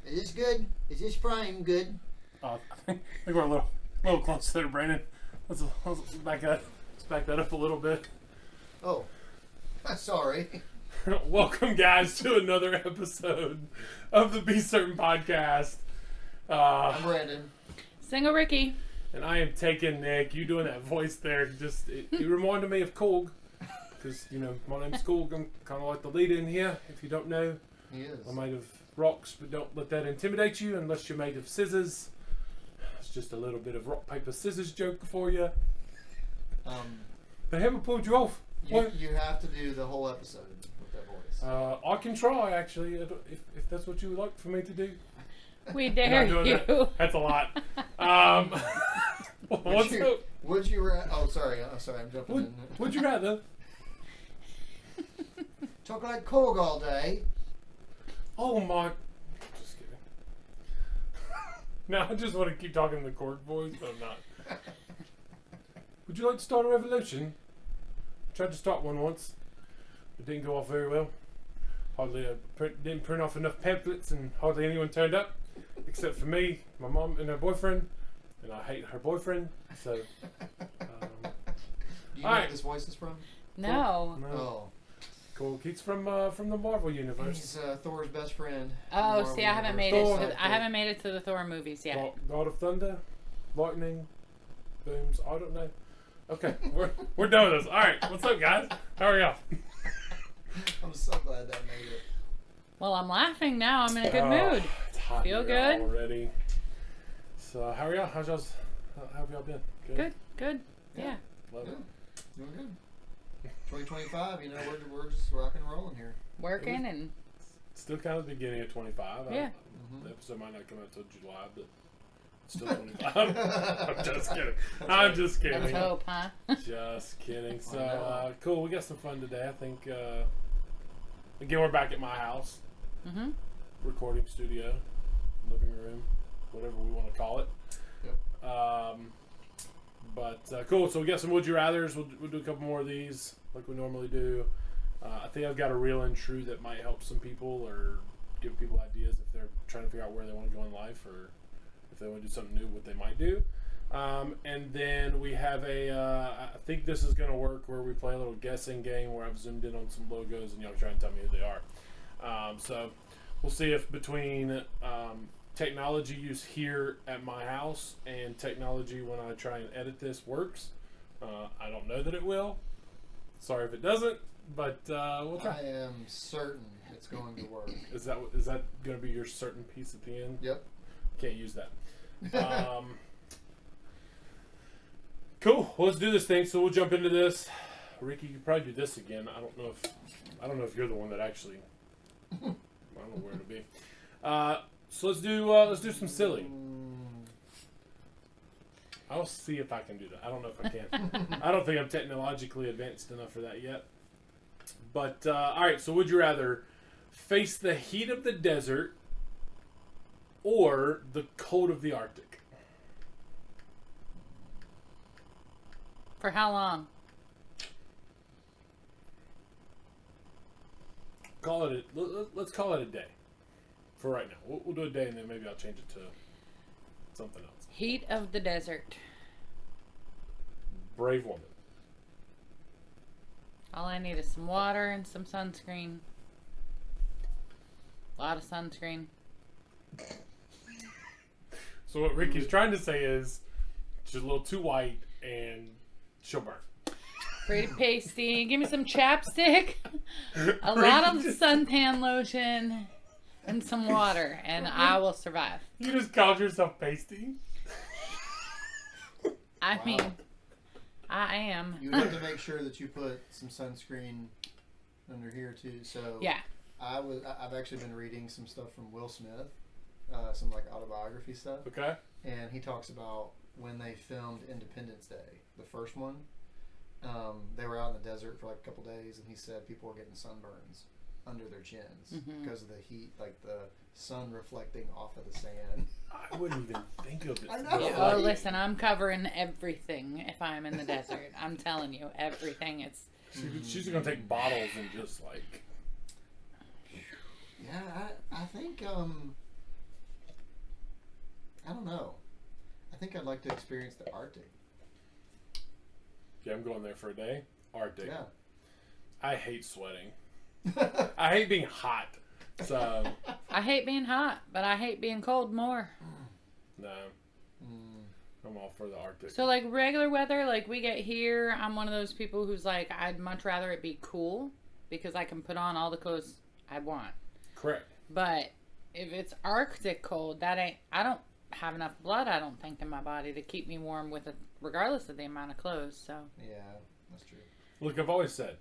Is this good? Is this frame good? I think we're a little close there, Brandon. Let's back that up a little bit. Oh, sorry. Welcome, guys, to another episode of the B-SRTN podcast. I'm Brandon. Single Ricky. And I am taking Nick. You doing that voice there? Just it reminded me of Koog. Because, my name's Koog. I'm kind of like the leader in here, if you don't know. He is. I'm made of rocks, but don't let that intimidate you unless you're made of scissors. It's just a little bit of rock, paper, scissors joke for you. They haven't pulled you off. You have to do the whole episode with that voice. I can try, actually, if that's what you would like for me to do. We dare you. That's a lot. Would you rather? Oh, sorry, I'm jumping in. Would you rather? Talk like Korg all day. Oh my! Just kidding. No, I just want to keep talking in the Korg voice, but I'm not. Would you like to start a revolution? Tried to start one once. It didn't go off very well. Hardly didn't print off enough pamphlets, and hardly anyone turned up, except for me, my mom, and her boyfriend. And I hate her boyfriend, so. Do you know what this voice is from? No. Oh. Cool. He's from the Marvel universe. He's Thor's best friend. Oh, see, I haven't made Thor. I haven't made it to the Thor movies yet. God of Thunder, lightning, booms. I don't know. Okay, we're done with this. All right, what's up, guys? How are y'all? I'm so glad that made it. Well, I'm laughing now. I'm in a good mood. It's hot Feel here good? already. So, how are y'all? How have y'all been? Good. Yeah. Love it. Doing good. 2025, we're just rocking and rolling here. Working and Still kind of the beginning of 25. Yeah. The episode might not come out until July, but it's still 25. I'm just kidding. let's hope, huh? Just kidding. So, cool. We got some fun today. I think, again, we're back at my house. Mm-hmm. Recording studio, living room, whatever we want to call it. Yep. But cool. So we got some Would You Rathers. We'll do a couple more of these like we normally do. I think I've got a real and true that might help some people or give people ideas if they're trying to figure out where they want to go in life or if they want to do something new, what they might do. And then we have I think this is going to work where we play a little guessing game where I've zoomed in on some logos and y'all try and tell me who they are. So we'll see if between technology use here at my house and technology when I try and edit this works. I don't know that it will. Sorry if it doesn't, but we'll try. I am certain it's going to work. Is that going to be your certain piece at the end? Yep. Can't use that. Cool. Well, let's do this thing. So we'll jump into this. Ricky, you probably do this again. I don't know if you're the one that actually. I don't know where it'll be. So let's do some silly. I'll see if I can do that. I don't know if I can. I don't think I'm technologically advanced enough for that yet. But all right. So would you rather face the heat of the desert or the cold of the Arctic? For how long? Let's call it a day. For right now. We'll do a day and then maybe I'll change it to something else. Heat of the desert. Brave woman. All I need is some water and some sunscreen. A lot of sunscreen. So what Ricky's trying to say is she's a little too white and she'll burn. Pretty pasty. Give me some chapstick. A lot of suntan lotion. And some water, and I will survive. You just called yourself pasty? I mean, I am. You have to make sure that you put some sunscreen under here too. So yeah, I've actually been reading some stuff from Will Smith, some like autobiography stuff. Okay. And he talks about when they filmed Independence Day, the first one. They were out in the desert for like a couple days, and he said people were getting sunburns under their chins because of the heat, like the sun reflecting off of the sand. I wouldn't even think of it. I know. Yeah, oh, listen, I'm covering everything if I'm in the desert. I'm telling you, everything. It's. She's gonna take bottles and just like. Yeah, I think I don't know. I think I'd like to experience the Arctic. Yeah, I'm going there for a day. Arctic. Yeah. I hate sweating. I hate being hot. So I hate being hot, but I hate being cold more. no, I'm all for the Arctic. So like regular weather, like we get here, I'm one of those people who's like, I'd much rather it be cool because I can put on all the clothes I want. Correct. But if it's Arctic cold, I don't have enough blood, I don't think, in my body to keep me warm with it, regardless of the amount of clothes. So Yeah, that's true. Look, I've always said,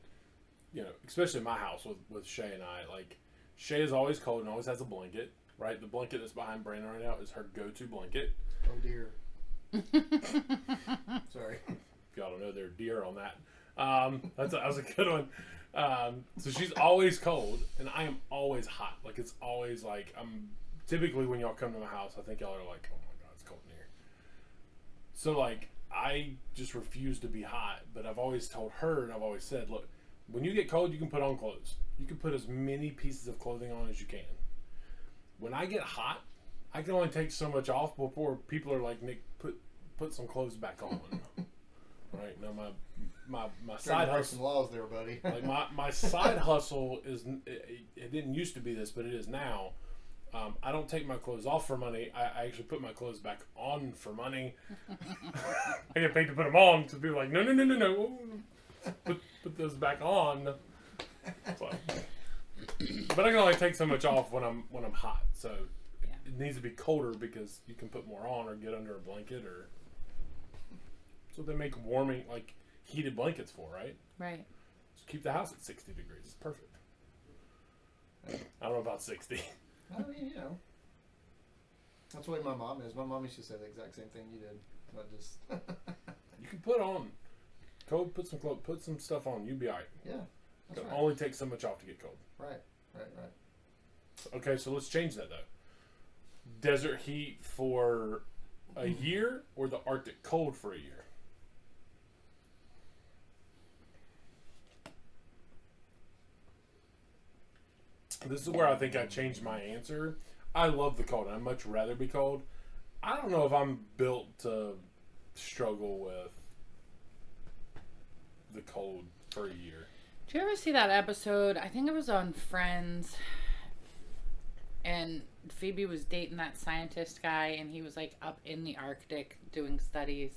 especially in my house with Shay and I, like, Shay is always cold and always has a blanket, right? The blanket that's behind Brandon right now is her go-to blanket. Oh dear. Sorry. Y'all don't know there are deer on that. That was a good one. So she's always cold, and I am always hot. Like, it's always like, typically when y'all come to my house, I think y'all are like, oh my God, it's cold in here. So, like, I just refuse to be hot, but I've always told her, and I've always said, look, when you get cold, you can put on clothes. You can put as many pieces of clothing on as you can. When I get hot, I can only take so much off before people are like, Nick, put some clothes back on. Right? Now my side hustle. Some laws there, buddy. Like my side hustle is, it didn't used to be this, but it is now. I don't take my clothes off for money. I actually put my clothes back on for money. I get paid to put them on to be like, no. Put those back on. But I can only take so much off when I'm hot. So it needs to be colder because you can put more on or get under a blanket or. So they make warming, like heated blankets for, right? Right. Just keep the house at 60 degrees. It's perfect. I don't know about 60. I mean, that's the way my mom is. My mom used to say the exact same thing you did. But just You can put on cold, put some stuff on. You'll be alright. Yeah. That's It'll right. only take so much off to get cold. Right. Okay, so let's change that though. Desert heat for a year or the Arctic cold for a year? This is where I think I changed my answer. I love the cold. I'd much rather be cold. I don't know if I'm built to struggle with the cold for a year. Did you ever see that episode? I think it was on Friends. And Phoebe was dating that scientist guy, and he was like up in the Arctic doing studies.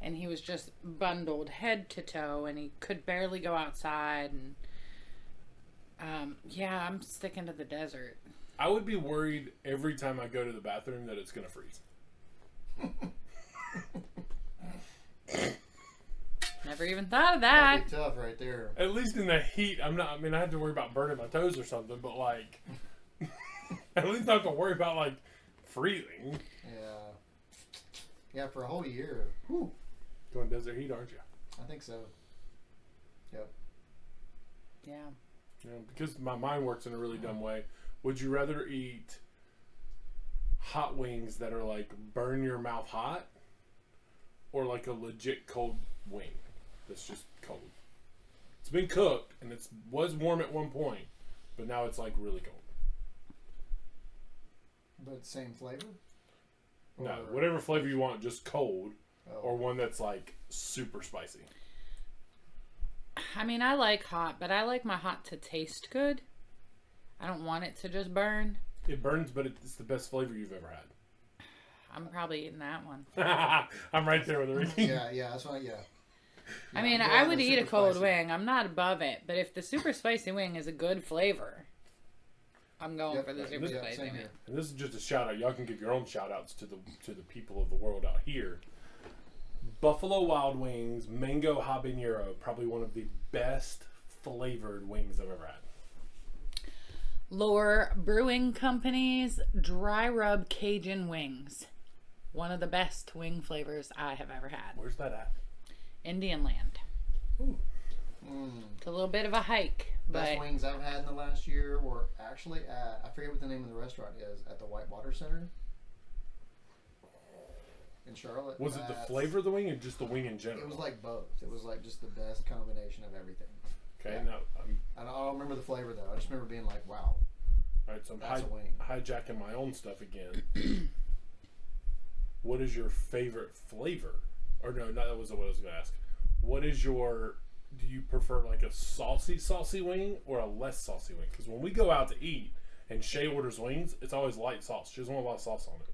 And he was just bundled head to toe, and he could barely go outside. And yeah, I'm sticking to the desert. I would be worried every time I go to the bathroom that it's going to freeze. Never even thought of that. That'd be tough right there. At least in the heat, I have to worry about burning my toes or something, but like, at least I have to worry about like freezing. Yeah, for a whole year. Whew. Going desert heat, aren't you? I think so. Yep. Yeah. Because my mind works in a really dumb way. Would you rather eat hot wings that are like burn your mouth hot, or like a legit cold wing that's just cold? It's been cooked and it was warm at one point, but now it's like really cold. But same flavor? No, whatever flavor you want, just cold, Oh. or one that's like super spicy. I mean, I like hot, but I like my hot to taste good. I don't want it to just burn. It burns, but it's the best flavor you've ever had. I'm probably eating that one. I'm right there with her. Yeah, that's right, yeah. I mean, I'm I going would with eat a super cold spicy. wing. I'm not above it. But if the super spicy wing is a good flavor, I'm going Yep, for the right. super Yeah, spicy same wing. here. And this is just a shout out. Y'all can give your own shout outs to the people of the world out here. Buffalo Wild Wings Mango Habanero, probably one of the best flavored wings I've ever had. Lore Brewing Company's Dry Rub Cajun Wings. One of the best wing flavors I have ever had. Where's that at? Indian Land. Ooh. It's a little bit of a hike, Best but wings I've had in the last year were actually at, I forget what the name of the restaurant is, at the Whitewater Center in Charlotte. Was it the flavor of the wing or just the wing in general? It was like both. It was like just the best combination of everything. Okay, Yeah. now I don't remember the flavor though. I just remember being like, wow. all right, so That's a I'm wing. hijacking my own stuff again. what is your favorite flavor? Or no, that wasn't what I was going to ask. What is your... Do you prefer like a saucy wing or a less saucy wing? Because when we go out to eat and Shay orders wings, it's always light sauce. She doesn't want a lot of sauce on it.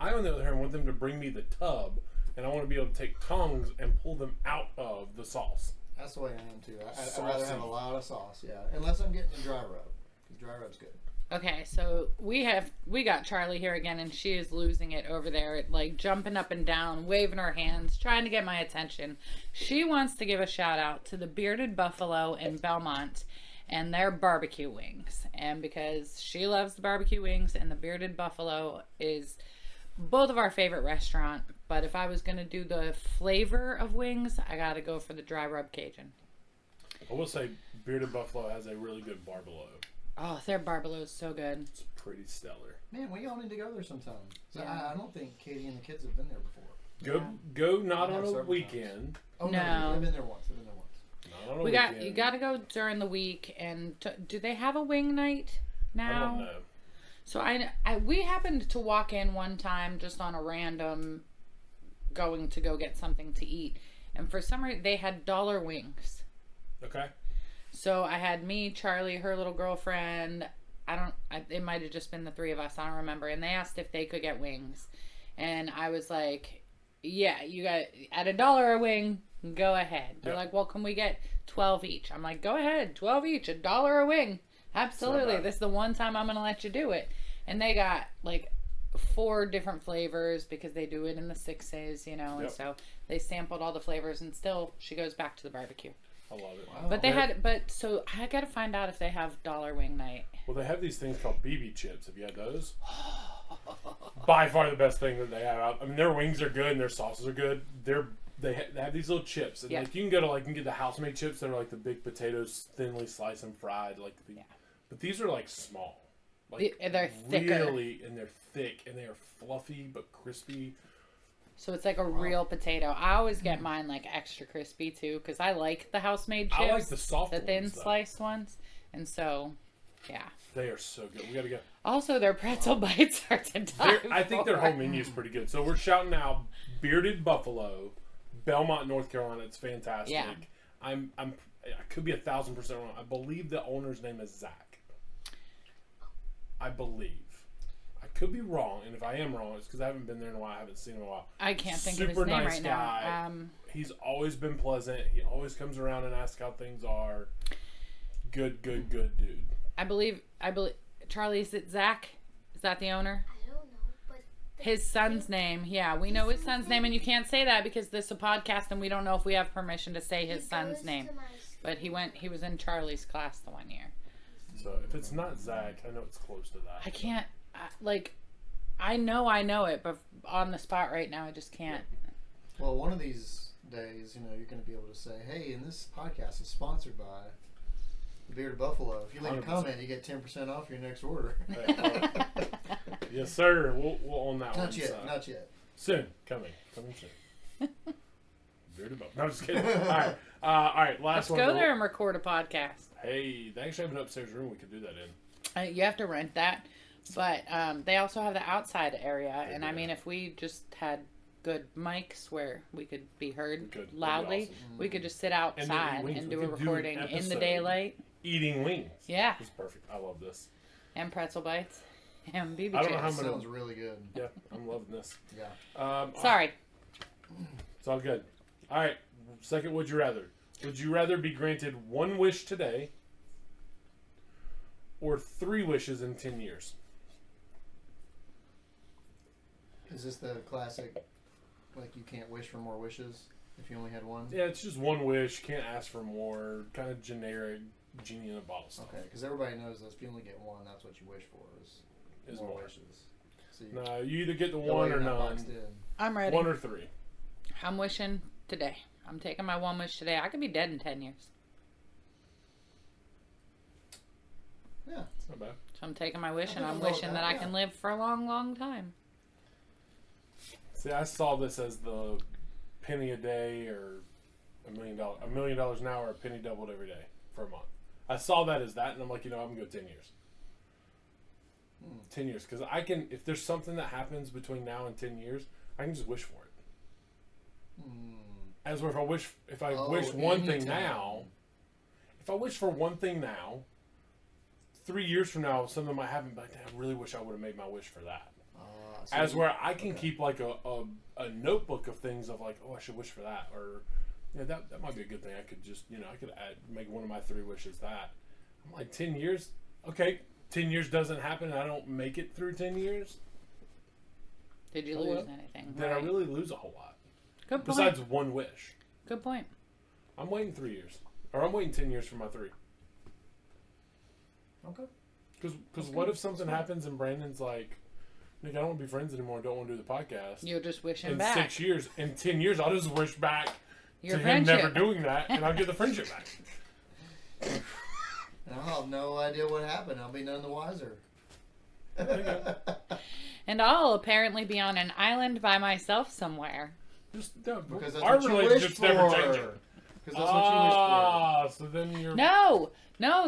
I, on the other hand, want them to bring me the tub, and I want to be able to take tongs and pull them out of the sauce. That's the way I am too. I'd rather have a lot of sauce, yeah. Unless I'm getting a dry rub, because dry rub's good. Okay, so we got Charlie here again, and she is losing it over there, like jumping up and down, waving her hands, trying to get my attention. She wants to give a shout out to the Bearded Buffalo in Belmont and their barbecue wings. And because she loves the barbecue wings, and the Bearded Buffalo is both of our favorite restaurant, but if I was going to do the flavor of wings, I got to go for the dry rub Cajun. I will say Bearded Buffalo has a really good barbello. Oh, their barbello is so good. It's pretty stellar. Man, we all need to go there sometime. Yeah. I don't think Katie and the kids have been there before. Go not on a weekend. Oh, no. I've been there once. Not on a weekend. You got to go during the week. And do they have a wing night now? I don't know. So we happened to walk in one time just on a random going to go get something to eat, and for some reason they had dollar wings. Okay. So I had me, Charlie, her little girlfriend. It might have just been the three of us. I don't remember. And they asked if they could get wings, and I was like, "Yeah, you got at $1 a wing. Go ahead." They're like, "Well, can we get 12 each?" I'm like, "Go ahead, 12 each, $1 a wing. Absolutely. This is the one time I'm gonna let you do it." And they got like 4 different flavors because they do it in the 6s, you know, and so they sampled all the flavors, and still she goes back to the barbecue. I love it. Wow. But so I got to find out if they have dollar wing night. Well, they have these things called BB chips. Have you had those? By far the best thing that they have out. I mean, their wings are good and their sauces are good. They have these little chips, and like you can go to you can get the house-made chips that are like the big potatoes, thinly sliced and fried, but these are like small. Like they're thicker. Really, and they're thick, and they are fluffy but crispy. So it's like a real potato. I always get mine like extra crispy too, because I like the house-made chips. I like the soft the thin ones, sliced ones, and so yeah. They are so good. We gotta go. Also, their pretzel bites are to die for. I think their whole menu is pretty good. So we're shouting out Bearded Buffalo, Belmont, North Carolina. It's fantastic. Yeah. I could be 1,000% wrong. I believe the owner's name is Zach. I believe. I could be wrong, and if I am wrong, it's because I haven't been there in a while. I haven't seen him in a while. I can't think Super of his name nice right guy. now. He's always been pleasant. He always comes around and asks how things are. Good dude. I believe Charlie, is it Zach? Is that the owner? I don't know, but His son's name. Yeah, we know his son's name, and you can't say that because this is a podcast and we don't know if we have permission to say his son's name. But he was in Charlie's class the one year. So if it's not Zach, I know it's close to that. I can't, I know it, but on the spot right now, I just can't. Well, one of these days, you're going to be able to say, "Hey, and this podcast is sponsored by the Bearded Buffalo. If you leave a 100%. comment, you get 10% off your next order." Yes, sir. We'll own that one. Not yet. Soon. Coming soon. Bearded Buffalo. No, I'm just kidding. All right. Last Let's one. go there and record a podcast. Hey, they actually have an upstairs room we could do that in. You have to rent that, but they also have the outside area, and I mean, if we just had good mics where we could be heard loudly, awesome. we could just sit outside and do a recording in the daylight. Eating wings. Yeah. It's perfect. I love this. And pretzel bites. And BB I don't know how chips. many. Sounds really good. Yeah, I'm loving this. Yeah. Sorry. It's all good. All right. Second, would you rather? Would you rather be granted 1 wish today or 3 wishes in 10 years? Is this the classic, you can't wish for more wishes if you only had one? Yeah, it's just 1 wish. Can't ask for more. Kind of generic genie in a bottle stuff. Okay, because everybody knows that if you only get one, that's what you wish for is more wishes. So No, you either get the that way one you're or not none. boxed in. I'm ready. 1 or 3. I'm wishing today. I'm taking my 1 wish today. I could be dead in 10 years. Yeah. It's not bad. So I'm taking my wish, and I'm Nothing wrong wishing with that that, I yeah. can live for a long, long time. See, I saw this as the penny a day or $1 million an hour, a penny doubled every day for a month. I saw that as that, and I'm like, I'm gonna go 10 years. 10 years, because I can. If there's something that happens between now and 10 years, I can just wish for it. Mm. As where if I wish one thing now, if I wish for one thing now, 3 years from now something might happen, but I really wish I would have made my wish for that. As where I can keep like a notebook of things of like, oh, I should wish for that, or that might be a good thing. I could just I could make one of my 3 wishes that. I'm like 10 years, okay, 10 years doesn't happen and I don't make it through 10 years. Did you lose anything? Did I really lose a whole lot? Good point. Besides one wish. Good point. I'm waiting 3 years, or I'm waiting 10 years for my 3. Okay. Because what if something happens and Brandon's like, Nick, I don't want to be friends anymore. I don't want to do the podcast. You'll just wish him in back. 6 years, in 10 years, I'll just wish back Your to friendship. him never doing that, and I'll get the friendship back. And I'll have no idea what happened. I'll be none the wiser. And I'll apparently be on an island by myself somewhere. Because that's our what you relationship's wished never for. changing. Because that's what you wished Ah, so then you're... No,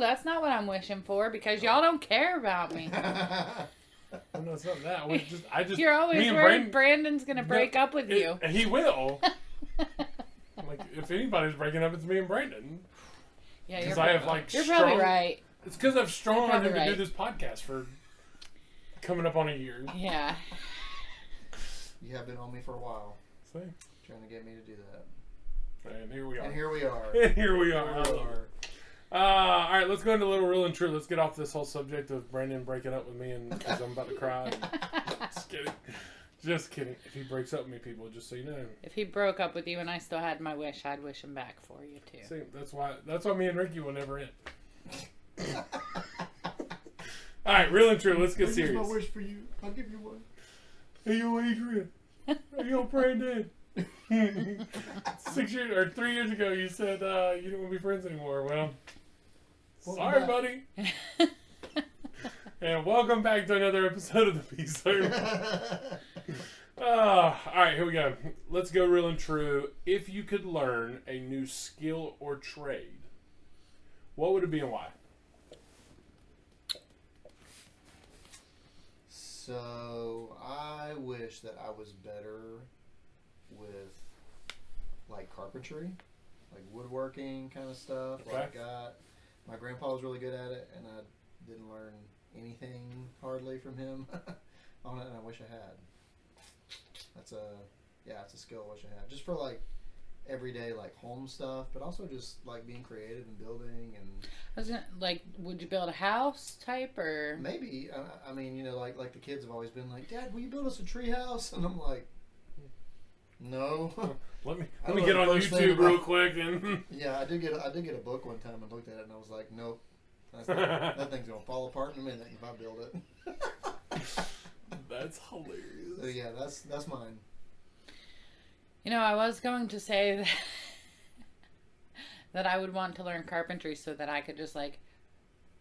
that's not what I'm wishing for because y'all don't care about me. for. No, it's not that. I just You're always me and worried Brandon's going to break up with you. He will. Like, if anybody's breaking up, it's me and Brandon. Yeah, Because I have like you're strong... probably right. It's because I've strong on him probably to do right. this podcast for coming up on a year. Yeah. You have been on me for a while, See? trying to get me to do that. And here we are. And here we are. And here we are. Here we are. All right, let's go into a little real and true. Let's get off this whole subject of Brandon breaking up with me and because I'm about to cry. Just kidding. Just kidding. If he breaks up with me, people, just so you know. If he broke up with you and I still had my wish, I'd wish him back for you too. See, that's why me and Ricky will never end. All right, real and true. Let's get Here's serious. my wish for you. I'll give you one. Hey, yo, Adrian. Hey, yo, Brandon. 3 years ago, you said you didn't want to be friends anymore. Well, sorry, buddy. And welcome back to another episode of the B-SRTN. All right, here we go. Let's go real and true. If you could learn a new skill or trade, what would it be and why? So I wish that I was better with like carpentry, like woodworking kind of stuff. Okay. Like my grandpa was really good at it, and I didn't learn anything hardly from him on it, and I wish I had. It's a skill I wish I had, just for like everyday like home stuff, but also just like being creative and building and. I was gonna, like, would you build a house type or? Maybe. I mean, like the kids have always been like, Dad, will you build us a tree house? And I'm like, no. Let me I don't know get the on first thing YouTube real about- quick and. Yeah, I did get a book one time and looked at it and I was like, nope. That thing's gonna fall apart in a minute if I build it. That's hilarious. So yeah, that's mine. You know, I was going to say that, that I would want to learn carpentry so that I could just like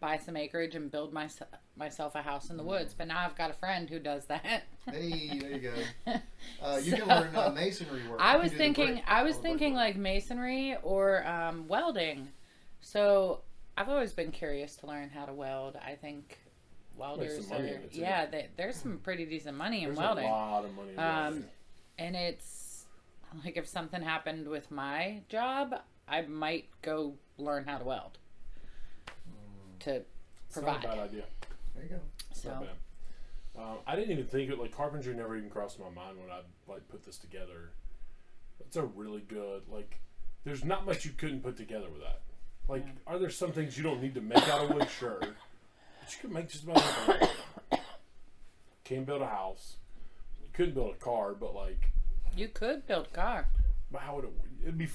buy some acreage and build myself a house in the woods. But now I've got a friend who does that. Hey, there you go. You can learn masonry work. I You was can do the thinking, brick- I was all the brick thinking work. like masonry or welding. So I've always been curious to learn how to weld. I think welders money are, in it, too. yeah, there's some pretty decent money in There's welding. a lot of money in welding. And it's like if something happened with my job, I might go learn how to weld to It's not provide. a bad idea. There you go. It's So not bad. I didn't even think it, like, carpentry never even crossed my mind when I, like, put this together. It's a really good, like, there's not much you couldn't put together with that. Like, are there some things you don't need to make out of wood? Sure. But you could make just about anything. Can't build a house. You couldn't build a car, but, like, you could build a car. but how would it, it'd be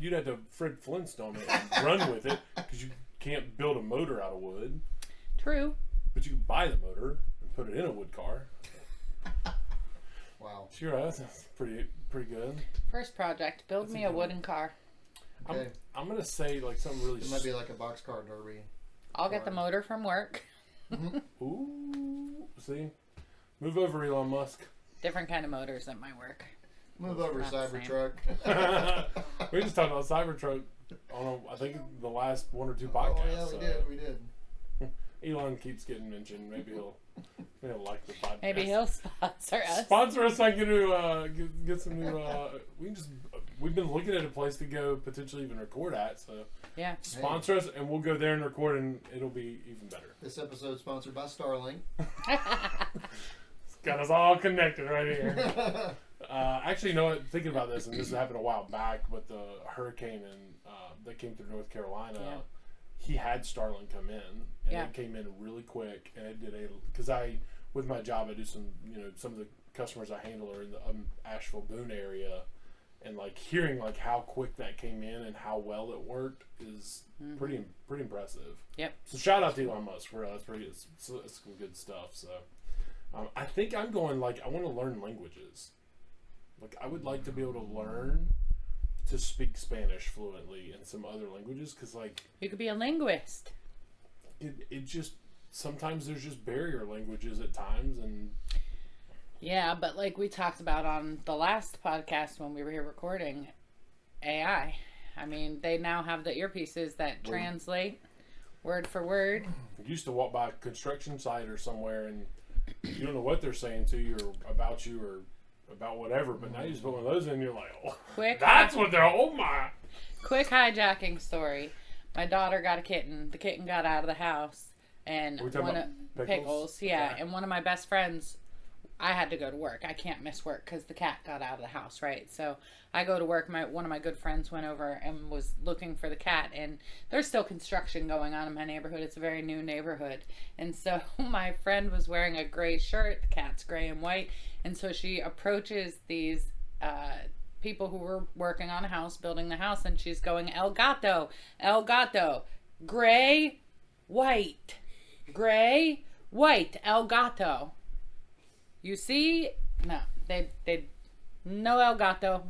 you'd have to Fred Flintstone it and run with it, because you can't build a motor out of wood. True. But you can buy the motor and put it in a wood car. Wow. Sure, that's pretty good. First project, build That's me a a good wooden car. Okay. I'm gonna say like something really. It might be like a boxcar derby. I'll get the motor from work. Ooh, see, move over, Elon Musk. Different kind of motors at my work. Move over, Not the Cybertruck. We just talked about Cybertruck on I think the last one or two Oh podcasts. yeah, we did. Elon keeps getting mentioned. Maybe he'll like the podcast. Maybe he'll sponsor us. Sponsor us. I can get some new. We've been looking at a place to go, potentially even record at. So Yeah. sponsor us, and we'll go there and record, and it'll be even better. This episode sponsored by Starlink. It's got us all connected right here. Actually, you know what? Thinking about this, and this happened a while back, but the hurricane that came through North Carolina, he had Starlink come in, and it came in really quick, and it did because with my job, I do some of the customers I handle are in the Asheville Boone area, and like hearing like how quick that came in and how well it worked is pretty impressive. Yep. So shout out to Elon Musk for that's pretty. It's some good stuff. So I think I'm going like I want to learn languages. Like I would like to be able to learn to speak Spanish fluently and some other languages because like You could be a linguist. it just sometimes there's just barrier languages at times and. Yeah, but like we talked about on the last podcast when we were here recording, AI. I mean, they now have the earpieces that translate word for word. You used to walk by a construction site or somewhere and you don't know what they're saying to you or about whatever, but now you just put one of those in and you're like, oh, that's what they're, oh my. Quick hijacking story. My daughter got a kitten. The kitten got out of the house. And one of Pickles, yeah. And one of my best friends, I had to go to work. I can't miss work because the cat got out of the house, right? So I go to work. One of my good friends went over and was looking for the cat. And there's still construction going on in my neighborhood. It's a very new neighborhood. And so my friend was wearing a gray shirt. The cat's gray and white. And so she approaches these people who were working on a house, building the house. And she's going, El gato, gray, white, El gato. You see, no, they no El gato.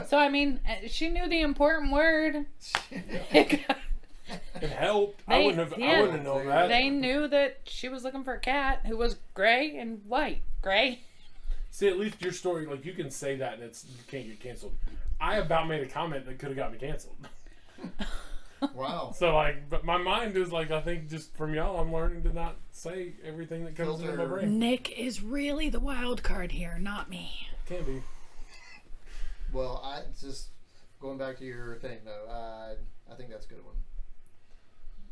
So I mean, she knew the important word. It helped. I wouldn't have known that. They knew that she was looking for a cat who was gray and white. Gray. See, at least your story, like you can say that and you can't get canceled. I about made a comment that could have got me canceled. Wow. So like, but my mind is like, I think just from y'all, I'm learning to not say everything that comes into my brain. Nick is really the wild card here, not me. Can be. Well, just going back to your thing though, I think that's a good one.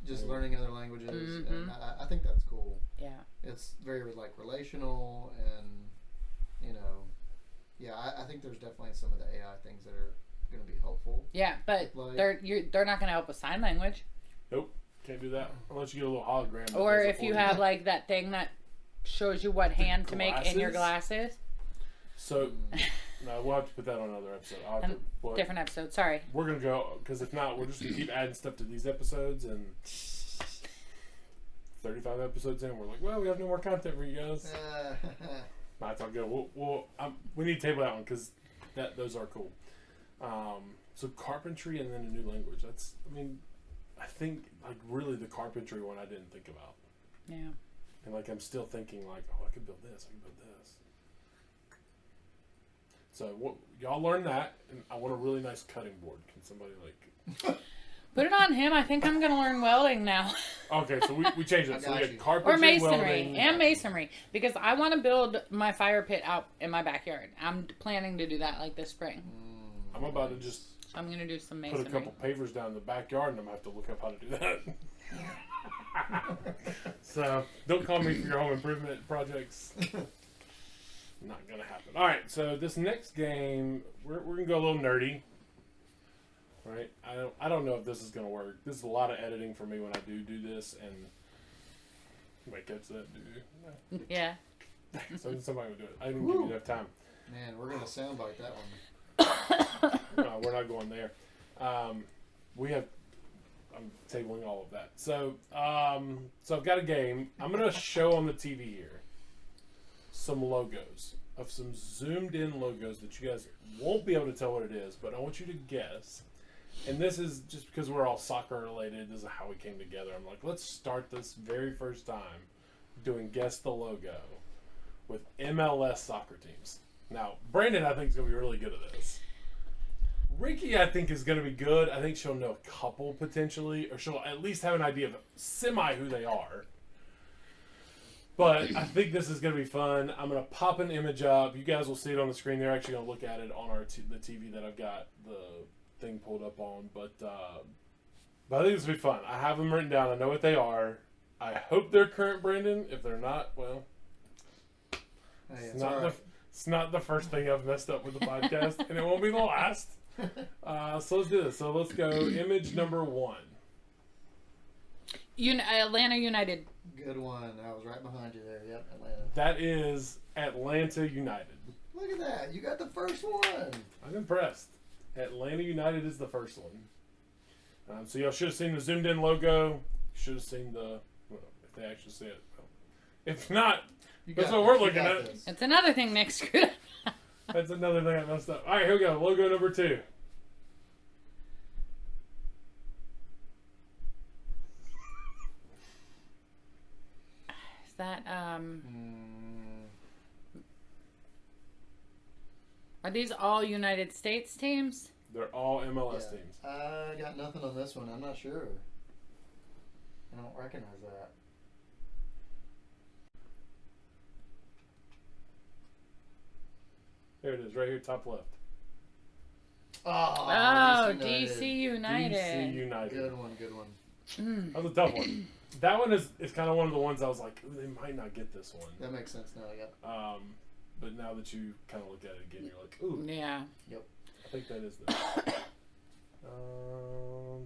Just learning other languages, and I think that's cool. Yeah. It's very like relational, and I think there's definitely some of the AI things that are going to be helpful. Yeah, but like, they're not going to help with sign language. Nope, can't do that unless you get a little hologram. Or if you have like that thing that shows you what hand to make in your glasses. So, no, we'll have to put that on another episode. Different episode. Sorry. We're gonna go because if not, we're just gonna keep adding stuff to these episodes and 35 episodes in, we're like, well, we have no more content for you guys. That's all good. We need to table that one because those are cool. So carpentry and then a new language. I think like really the carpentry one I didn't think about. Yeah. And like I'm still thinking like, oh, I could build this. So y'all learn that, and I want a really nice cutting board. Can somebody like put it on him? I think I'm gonna learn welding now. Okay, so we changed it. So we got carpentry, or masonry welding, and masonry because I want to build my fire pit out in my backyard. I'm planning to do that like this spring. I'm about to just. I'm gonna do some masonry. Put a couple pavers down in the backyard, and I'm gonna have to look up how to do that. So don't call me for your home improvement projects. Not gonna happen. All right, so this next game, we're gonna go a little nerdy. Right? I don't know if this is gonna work. This is a lot of editing for me when I do this, and you might catch that, dude. Yeah. So somebody would do it. I didn't give you enough time. Man, we're gonna soundbite that one. No, we're not going there. I'm tabling all of that. So I've got a game. I'm gonna show on the TV here some logos of some zoomed in logos that you guys won't be able to tell what it is, but I want you to guess. And this is just because we're all soccer related. This is how we came together. I'm like, let's start this very first time doing Guess the Logo with MLS soccer teams. Now, Brandon, I think, is going to be really good at this. Ricky, I think, is going to be good. I think she'll know a couple potentially, or she'll at least have an idea of semi who they are. But I think this is going to be fun. I'm going to pop an image up. You guys will see it on the screen. They're actually going to look at it on the TV that I've got the thing pulled up on. But I think this will be fun. I have them written down. I know what they are. I hope they're current, Brandon. If they're not, well, Hey, it's not the first thing I've messed up with the podcast, and it won't be the last. So let's do this. So let's go. Image number 1. Atlanta United. Good one. I was right behind you there. Yep, Atlanta. That is Atlanta United. Look at that. You got the first one. I'm impressed. Atlanta United is the first one. So y'all should have seen the zoomed in logo. You should have seen if they actually see it. If not, that's what we're looking at. It's another thing Nick screwed up. That's another thing I messed up. All right, here we go. Logo number 2. Is that Are these all United States teams? They're all MLS teams. I got nothing on this one. I'm not sure. I don't recognize that. There it is, right here, top left. Oh, DC United. DC United. Good one, good one. That was a tough one. That one is kind of one of the ones I was like, ooh, they might not get this one. That makes sense now, yeah. But now that you kind of look at it again, you're like, ooh. Yeah. Yep. I think that is the.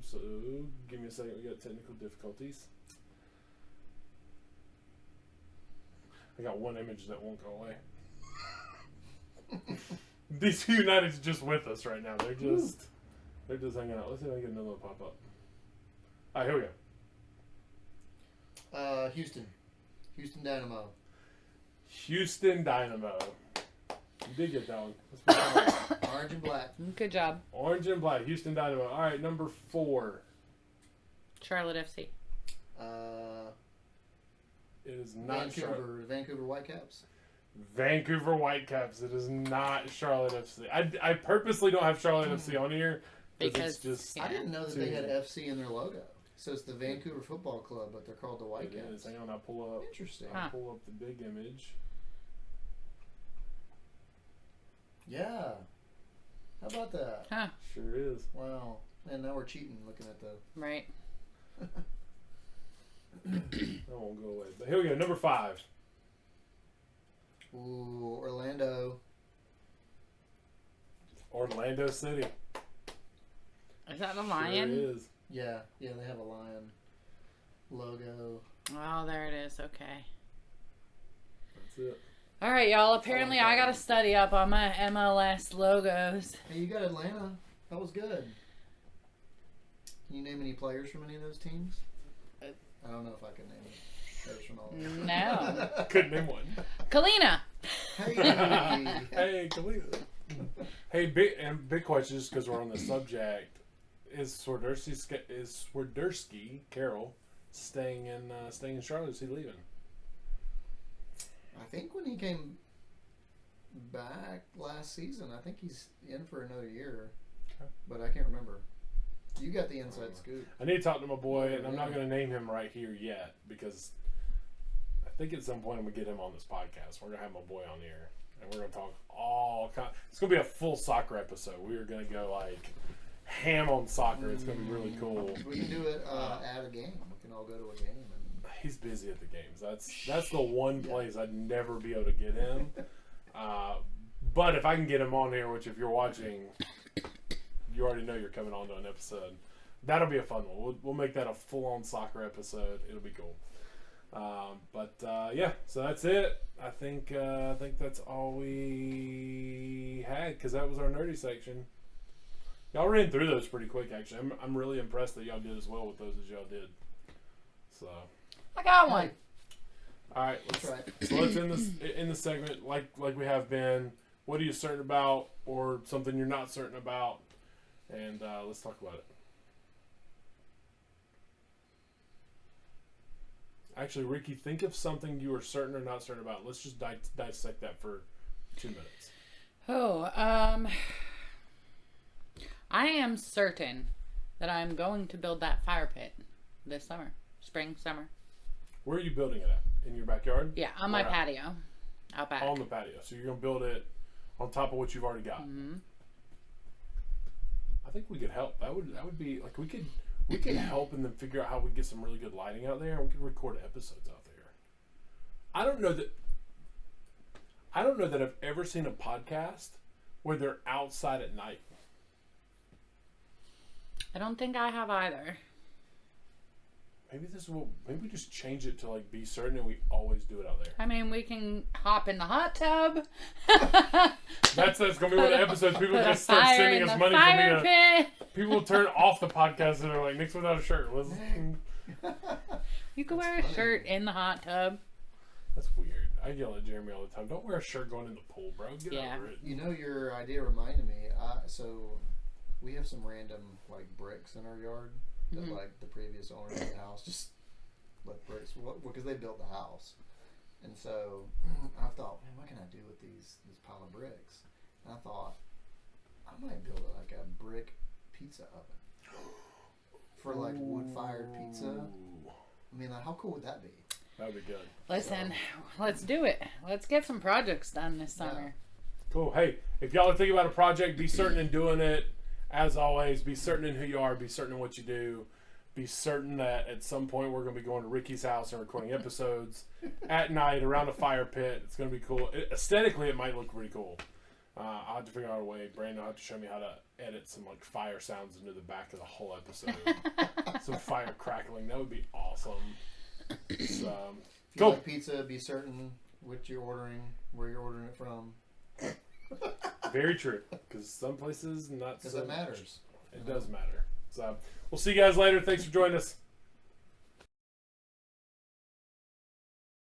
So give me a second. We got technical difficulties. I got one image that won't go away. DC United's just with us right now. They're just hanging out. Let's see if I can get another one pop up. All right, here we go. Houston Dynamo. Houston Dynamo. You did get that one. Orange and black. Good job. Orange and black. Houston Dynamo. All right, number 4. Charlotte FC. It is not Vancouver Whitecaps. Vancouver Whitecaps. It is not Charlotte FC. I purposely don't have Charlotte FC on here because it's just. I didn't know that they had FC in their logo. So it's the Vancouver Football Club, but they're called the Whitecaps. It is. Hang on, I'll pull up. Interesting. I'll pull up the big image. Yeah. How about that? Huh. Sure is. Wow. And now we're cheating looking at the. Right. That won't go away. But here we go. Number 5. Ooh, Orlando. Orlando City. Is that the lion? Sure is. Yeah, they have a lion logo. Oh, there it is. Okay. That's it. All right, y'all. Apparently, I got to study up on my MLS logos. Hey, you got Atlanta. That was good. Can you name any players from any of those teams? I don't know if I can name players from all of them. No. Couldn't name one. Kalina. Hey. Hey, Kalina. Hey, big question, just because we're on the subject. Is Swiderski Carroll staying in Charlotte? Is he leaving? I think when he came back last season, I think he's in for another year. Okay. But I can't remember. You got the inside scoop. I need to talk to my boy, and I'm not going to name him right here yet because I think at some point I'm going to get him on this podcast. We're going to have my boy on here, and we're going to talk all kind. It's going to be a full soccer episode. We are going to go like ham on soccer. It's going to be really cool. We can do it at a game. We can all go to a game. He's busy at the games. That's the one place I'd never be able to get him. But if I can get him on here, which if you're watching, you already know you're coming on to an episode. That'll be a fun one. We'll make that a full-on soccer episode. It'll be cool. Yeah, so that's it. I think that's all we had because that was our nerdy section. Y'all ran through those pretty quick, actually. I'm really impressed that y'all did as well with those as y'all did. So I got one. all right, let's end this segment like we have been. What are you certain about, or something you're not certain about, and let's talk about it. Actually, Ricky, think of something you are certain or not certain about. Let's just dissect that for 2 minutes. Oh, I am certain that I'm going to build that fire pit this summer. Spring, summer. Where are you building it at? In your backyard? Yeah, on my patio. Out back. On the patio. So you're going to build it on top of what you've already got. Mm-hmm. I think we could help. That would be like we could help and then figure out how we can get some really good lighting out there, and we could record episodes out there. I don't know that I've ever seen a podcast where they're outside at night. I don't think I have either. Maybe we just change it to like be certain and we always do it out there. I mean, we can hop in the hot tub. That's gonna be one of the episodes. People just start sending us money for me to. People will turn off the podcast and they're like, "Nick's without a shirt." You can wear a shirt in the hot tub. That's weird. I yell at Jeremy all the time. Don't wear a shirt going in the pool, bro. Get over it. You know, your idea reminded me. So we have some random like bricks in our yard that like the previous owner of the house just left bricks because they built the house. And so I thought, man, what can I do with these pile of bricks? And I thought I might build like a brick pizza oven for like wood-fired pizza. I mean, like, how cool would that be? That would be good. Listen, let's do it. Let's get some projects done this summer. Yeah. Cool. Hey, if y'all are thinking about a project, be certain in doing it. As always, be certain in who you are. Be certain in what you do. Be certain that at some point we're going to be going to Ricky's house and recording episodes at night around a fire pit. It's going to be cool. Aesthetically, it might look pretty cool. I'll have to figure out a way. Brandon will have to show me how to edit some like fire sounds into the back of the whole episode. Some fire crackling. That would be awesome. So, if you like pizza, be certain what you're ordering, where you're ordering it from. Very true. Because some places not so. Because it matters. It does matter. So, we'll see you guys later. Thanks for joining us.